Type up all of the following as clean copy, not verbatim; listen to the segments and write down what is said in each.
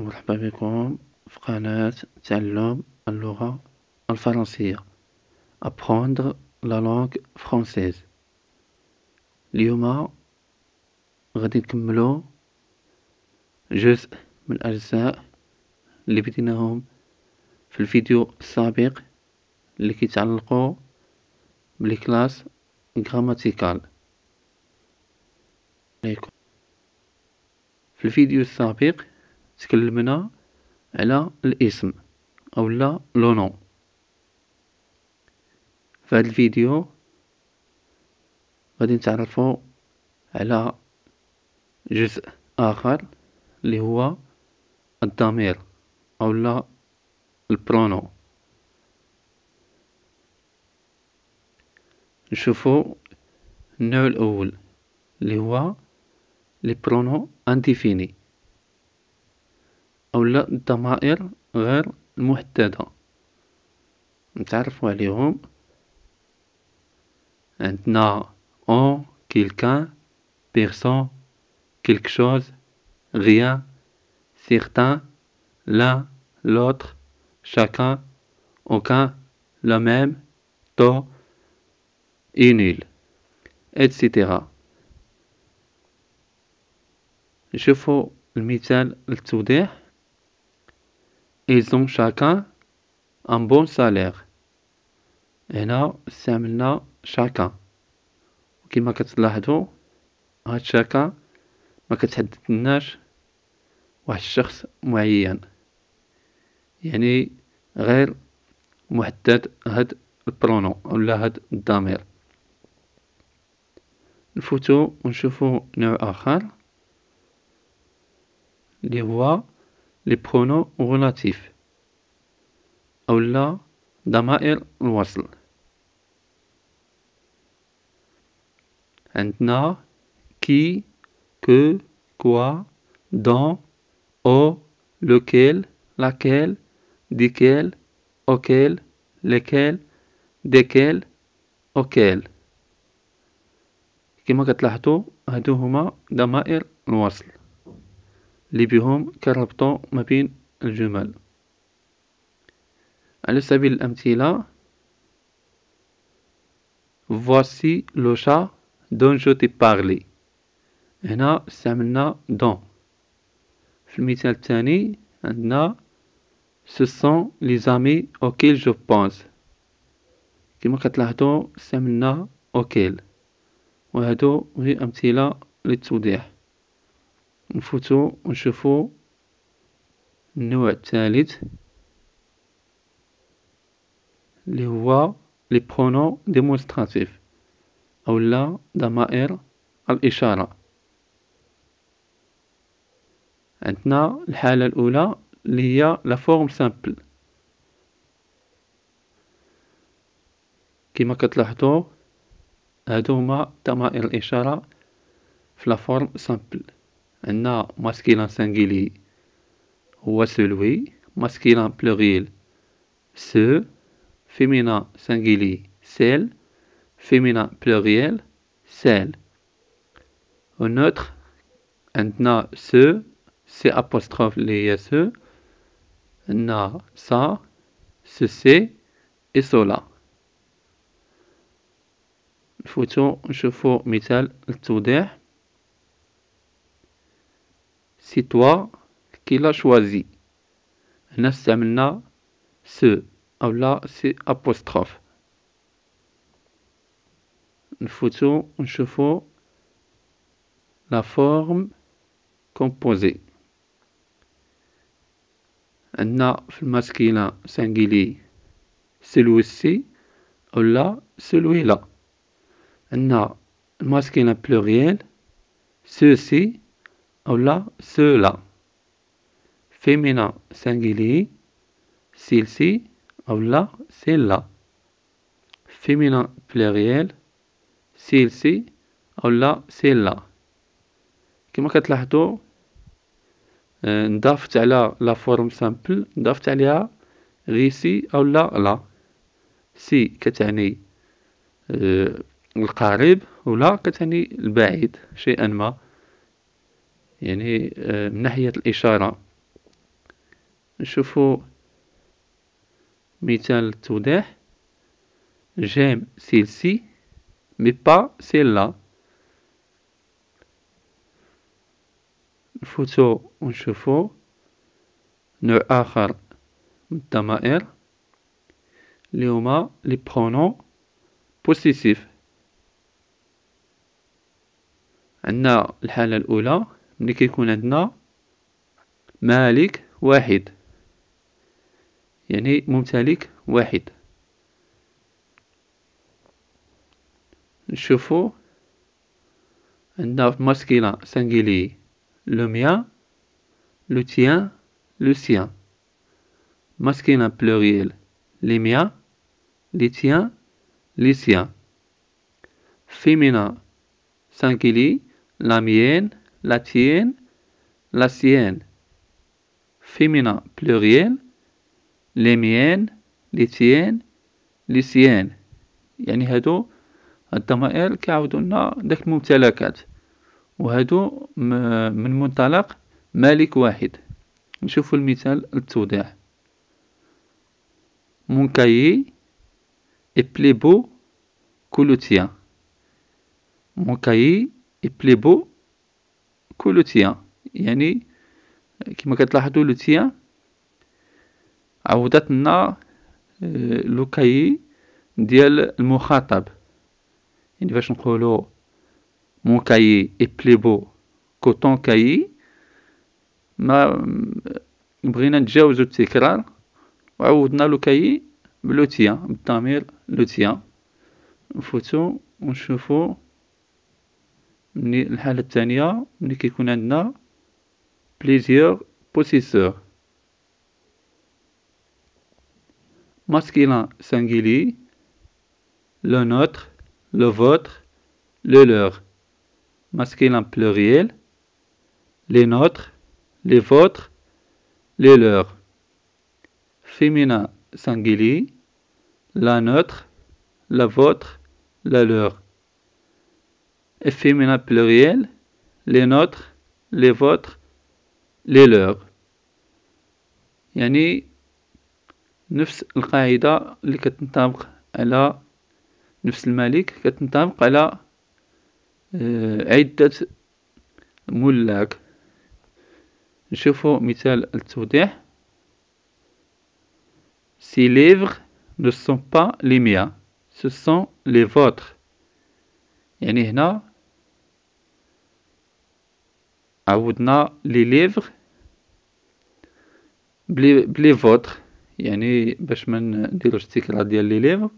مرحبا بكم في قناة تعلم اللغة الفرنسية Apprendre la langue française. اليوم غادي نكملو جزء من الأجزاء اللي بديناهم في الفيديو السابق اللي كيتعلقوا بلي كلاس غراماتيكال. في الفيديو السابق تكلمنا على الاسم اولا لو نون. في هذا الفيديو غادي نتعرفوا على جزء اخر اللي هو الضمير اولا البرونو. نشوفوا النوع الاول اللي هو لي برونو انديفيني اولا الضمائر غير المحددة. نتعرفوا عليهم. عندنا on, quelqu'un, personne, quelque chose, rien, certain, l'un, l'autre, chacun, aucun, le même, tout et nul, etc. نشوفوا المثال للتوضيح. Ils ont chacun un bon salaire. هنا استعملنا chacun. كما كتلاحظوا هاد chacun ما كتحددناش واحد الشخص معين، يعني غير محدد هاد البرونو ولا هاد الضمير. نفوتو ونشوفو نوع اخر اللي هو لي برونو غولاتيف اولا ضمائر الوصل. عندنا qui, que, quoi, dont, au, lequel, laquelle, desquels, auquel, lesquels, desquels, auquel. كما كتلاحظوا هادو هما ضمائر الوصل اللي بهم كنربطوا ما بين الجمل. على سبيل الأمثلة voici le chat dont je t'ai parlé. هنا استعملنا dont. في المثال الثاني عندنا ce sont les amis auxquels je pense. كما كتلاحظوا استعملنا auquel. وهادو هي أمثلة للتوضيح. نفوتو ونشوفو النوع الثالث اللي هو لي برونو ديمونستراتيف اولا ضمائر الإشارة. عندنا الحالة الأولى اللي هي لا فورم سامبل. كما كتلاحظوا هادو هما ضمائر الإشارة في لا فورم سامبل. عندنا ماسكيلان سانغيلي هو سولوي، ماسكيلان بلوريل سو، féminin singulier celle, féminin pluriel celle. Au neutre عندنا ce, c'est apostrophe les ce, عندنا ça, ceci et cela. نفوتو نشوفو مثال للتوضيح. c'est toi qui l'as choisi. هنا استعملنا ce اولا سي apostrophe. نفوتو ونشوفو لا فورم كومبوزي. عندنا في الماسكيلان سانغيلي celui-ci اولا celui-là. عندنا الماسكيلان بلوريال ceux-ci اولا ceux-là. féminin singulier celle-ci اولا celle-là. féminin pluriel celle-ci اولا celle-là. كما كتلاحظوا نضافت على لا فورم سامبل، نضافت عليها غي سي اولا لا. سي كتعني القريب ولا كتعني البعيد شيئا ما، يعني من ناحية الإشارة. نشوفو مثال التوضيح. j'aime celle-ci mais pas celle-là. نفوتو ونشوفو نوع آخر من الضمائر اللي هما لي برونون بوسيسيف. عندنا الحالة الأولى ملي كيكون عندنا مالك واحد، يعني ممتلك واحد. نشوفو عندنا في ماسكيلا سانجيلي لو ميان، لو تيان، لو سيان. ماسكيلا بلوريال لي ميان، لي تيان، لي سيان. فيمينا سانجيلي la mienne, la tienne, la sienne. Féminin pluriel les miennes, les tiennes, les siennes. يعني هادو الضمائر كيعاودو لنا داك الممتلكات، وهادو من منطلق مالك واحد. نشوفو المثال للتوضيح. Mon cahier est plus beau que le tien. Mon cahier est plus beau que le tien. يعني كما كتلاحظوا لو تيان عوضت لنا لو كايي ديال المخاطب. يعني باش نقولوا مون كايي اي بلي بو كو طون كايي، ما بغينا نتجاوزو التكرار وعوضنا لو كايي بلو تيان، بالضمير لو تيان. نفوتو ونشوفو مني الحالة الثانية ملي كيكون عندنا بليزيور بوسيسور. Masculin singulier le nôtre, le vôtre, le leur. Masculin pluriel les nôtres, les vôtres, les leurs. Féminin singulier la nôtre, la vôtre, la leur. Et féminin pluriel les nôtres, les vôtres, les leurs. يعني نفس القاعدة اللي كتنطبق على نفس الملك كتنطبق على عدة ملاك. نشوفو مثال التوضيح. Ces livres ne sont pas les miens, ce sont les vôtres. يعني هنا عوضنا لي ليفغ بلي فوتر، يعني باش ما نديروش التكرار ديال لي ليفغ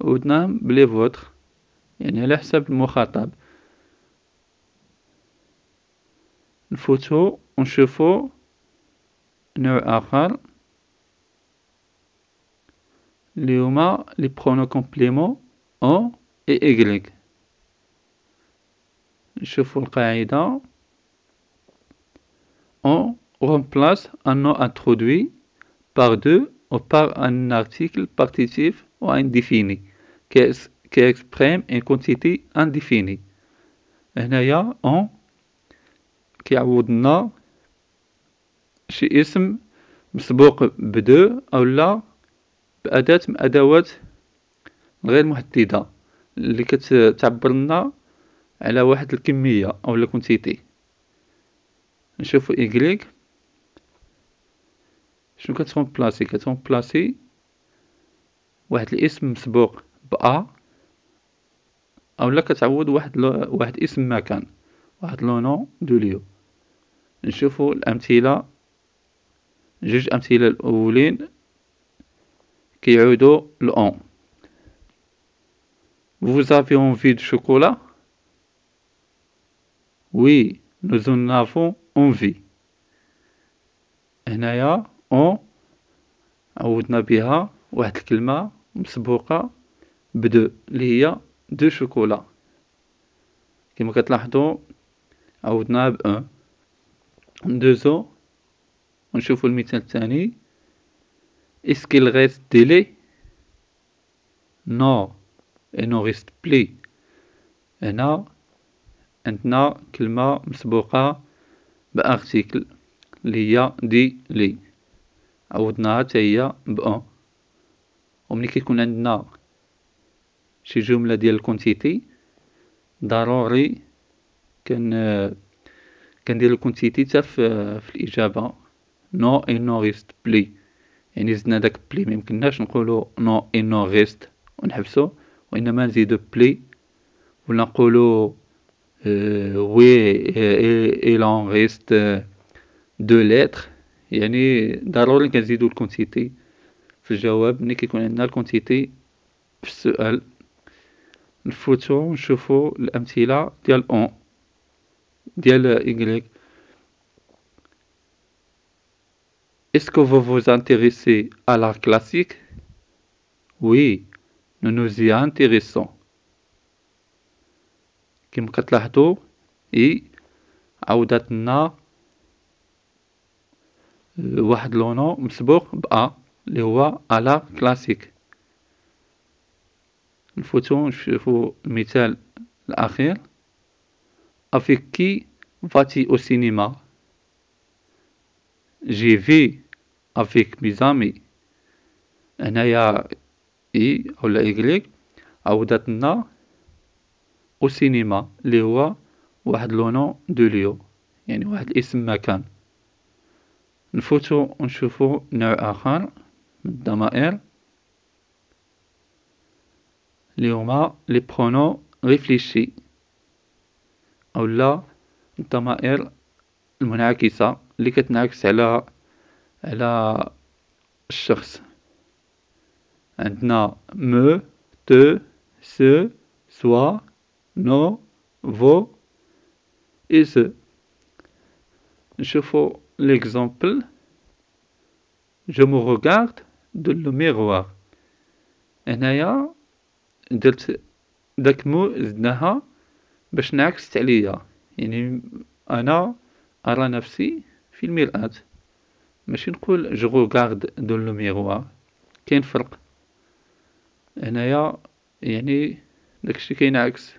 عوضناهم بلي فوتر، يعني على حساب المخاطب. نفوتو ونشوفو نوع آخر اللي هما لي برونو كومبليمون أو إي إيغريك. نشوفو القاعدة. On remplace un nom introduit par deux ou par un article partitif ou indéfini qui exprime une quantité indéfinie. هنايا on كيعوضنا شي اسم مسبوق بدو أو لا بأداة من أدوات غير محددة اللي كتعبر لنا على واحد الكمية أو لا كونتيتي. نشوفو إيكغيك شنو كترومبلاسي واحد الاسم مسبوق بأ أو لا كتعوض واحد اسم مكان، واحد لو نون دو ليو. نشوفو الأمثلة، جوج أمثلة الأولين كيعودو لأون. Vous avez envie de chocolat? Oui, nous en avons envie. هنايا أون عوضنا بها واحد الكلمة مسبوقة بدو اللي هي دو شوكولا. كما كتلاحظوا عوضناها بأن. ندوزو ونشوفو المثال الثاني. Est-ce qu'il reste des laits? Non, il n'en reste plus. هنا عندنا كلمة مسبوقة بأرتيكل اللي هي دي لي. عوضناها حتى هي ب1. وملي كيكون عندنا شي جملة ديال الكونتيتي ضروري كندير الكونتيتي حتى في الإجابة نو il n'en reste plus. يعني زدنا داك بلي ميمكنناش نقولو نو il n'en reste ونحبسو، وإنما نزيدو بلي، ولا نقولو وي il en reste deux lettres. يعني ضروري كنزيدو الكونتيتي في الجواب ملي كيكون عندنا الكونتيتي في السؤال. نفوتو نشوفو الأمثلة ديال اون ديال Y. Est-ce que vous vous intéressez à l'art classique? Oui, nous nous y intéressons. كما كتلاحظوا عاودت لنا واحد لونو مسبوق بأ اللي هو على كلاسيك. نفوتو نشوفو المثال الأخير. Avec qui vas-tu au cinéma? J'y vais avec mes amis. هنايا ولا Y عاودت لنا au cinéma اللي هو واحد لونو دو ليو، يعني واحد اسم مكان. نفوتو ونشوفو نوع آخر من الضمائر اللي هما لي برونو ريفليشي، أولا الضمائر المنعكسة اللي كتنعكس على الشخص. عندنا me, te, ce, soi, nos, vos et ce. نشوفو l'exemple. Je me regarde dans le miroir. هنايا درت داك مو زدناها باش نعكس عليا، يعني انا ارى نفسي في المرآة، ماشي نقول je regarde dans le miroir. كاين فرق هنايا، يعني داكشي كينعكس.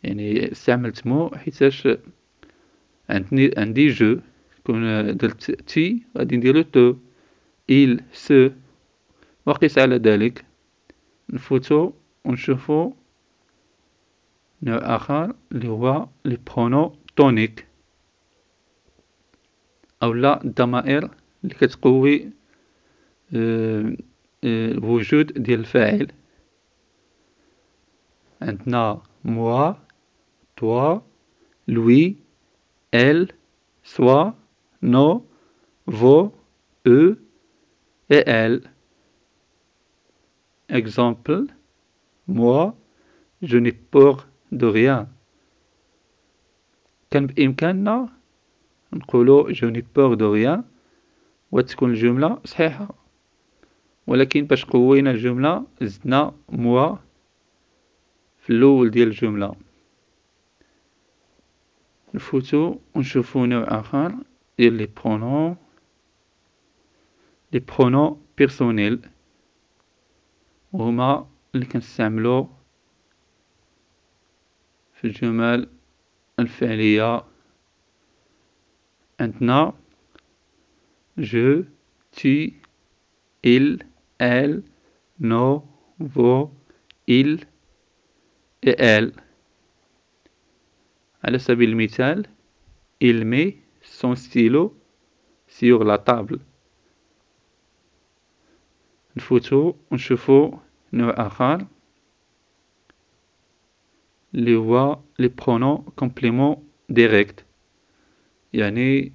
يعني استعملت مو حيتاش عندي جو، كون درت تي غادي نديرو تو، il se وقس على ذلك. نفوتو ونشوفو نوع آخر اللي هو لي برونو تونيك، أولا الضمائر اللي كتقوي الوجود ديال الفاعل. عندنا moi, toi, lui, elle, soi, nos, vos, eux et elle. Exemple, moi, je n'ai peur de rien. كان بإمكاننا نقولو je n'ai peur de rien وتكون الجملة صحيحة، ولكن باش قوينا الجملة زدنا moi في الأول ديال الجملة. نفوتو ونشوفو نوع آخر ديال لي برونو بيرسونيل، وهما اللي كنستعملو في الجمل الفعلية. عندنا je, tu, il, elle, nos, vos, il et elle. على سبيل المثال il met son stylo sur la table. نفوتو ونشوفو نوع آخر اللي هو لي برونو كومبليمون ديريكت، يعني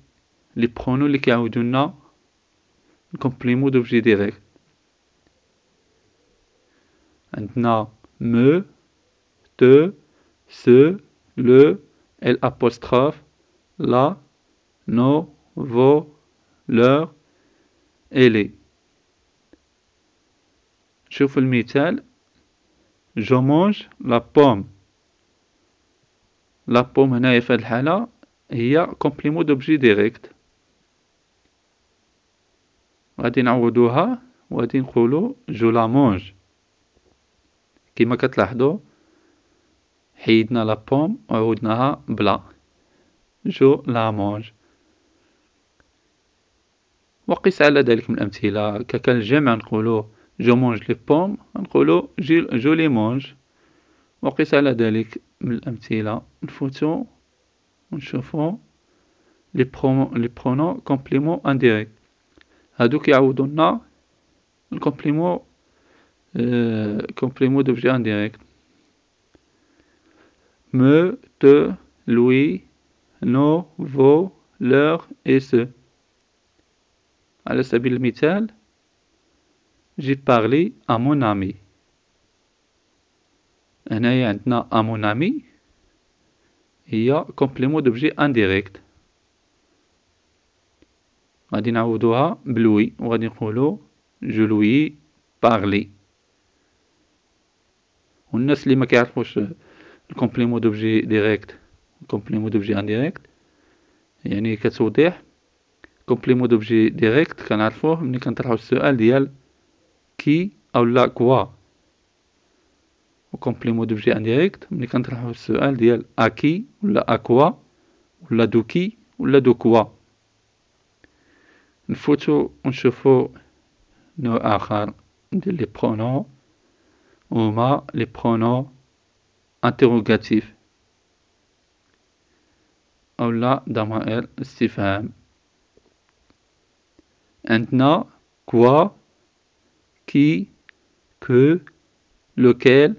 لي برونو اللي كيعاودولنا الكومبليمون دوبجي ديريكت. عندنا me, te, ce, le, l'apostrophe, la, nos, vos, leur et les. شوف المثال. je mange la pomme. la pomme هنايا في هاد الحالة هي كومبليمون دوبجي ديريكت، غادي نعوضوها وغادي نقولو جو لا مونج. كما كتلاحظوا حيدنا لا بوم وعوضناها بلا جو لا مونج. وقس على ذلك من الأمثلة. كالجمع نقولو جو مونج لي بوم، نقولو جو لي مونج. وقس على ذلك من الأمثلة نفوتو ونشوفو لي برونون كومبليمون انديريكت. هادو كيعوضولنا الكومبليمون كومبليمون دوبجي انديريكت. me, te, lui, nos, vos, leur et ce. على سبيل المثال j'ai parlé à mon ami. هنايا عندنا à mon ami هي كومبليمون دوبجي انديريكت. غادي نعوضوها بلوي وغادي نقولو جو لوي بارلي. والناس اللي ما كيعرفوش الكومبليمون دوبجي ديريكت الكومبليمون دوبجي انديريكت يعني كتوضيح. كومبليمون دوبجي ديريكت كنعرفوه ملي كنطرحو السؤال ديال كي او لا كوا، وكومبليمون دوبجي انديريكت ملي كنطرحو السؤال ديال اكي ولا اكوا ولا دوكي ولا دوكوا. نفوتو ونشوفو نوع اخر ديال لي برونون هما لي برونون انتيروغاتيف اولا ضمائر استفهام. عندنا كوا، كي، كو، لوكيل،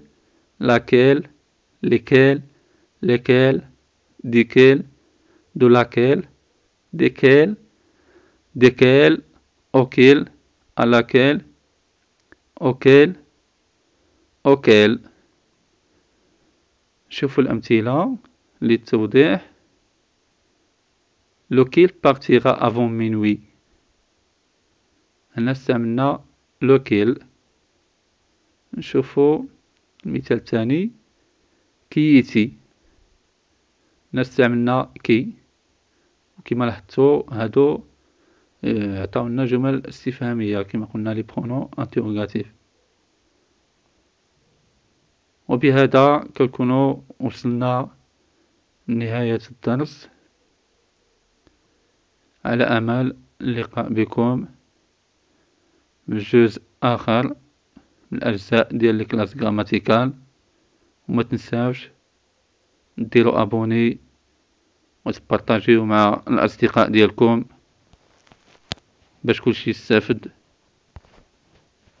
لاكيل، ليكيل، ليكيل، ديكيل، دو لاكيل، ديكيل، ديكيل، اوكيل، الاكيل، اوكيل، اوكيل. شوفوا الأمثلة للتوضيح. lequel partira avant minuit. هنا استعملنا lequel. نشوفوا المثال الثاني كيتي. هنا استعملنا كي. وكما لاحظتوا هادو عطاونا جمل استفهامية كما قلنا لي برونون انتيروغاتيف. وبهذا كنكونوا وصلنا لنهاية الدرس، على أمل اللقاء بكم بجزء آخر من الأجزاء ديال لي كلاس غراماتيكال. وما تنساوش ديروا ابوني وتبارطاجيو مع الأصدقاء ديالكم باش كلشي يستافد.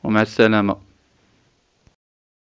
ومع السلامة.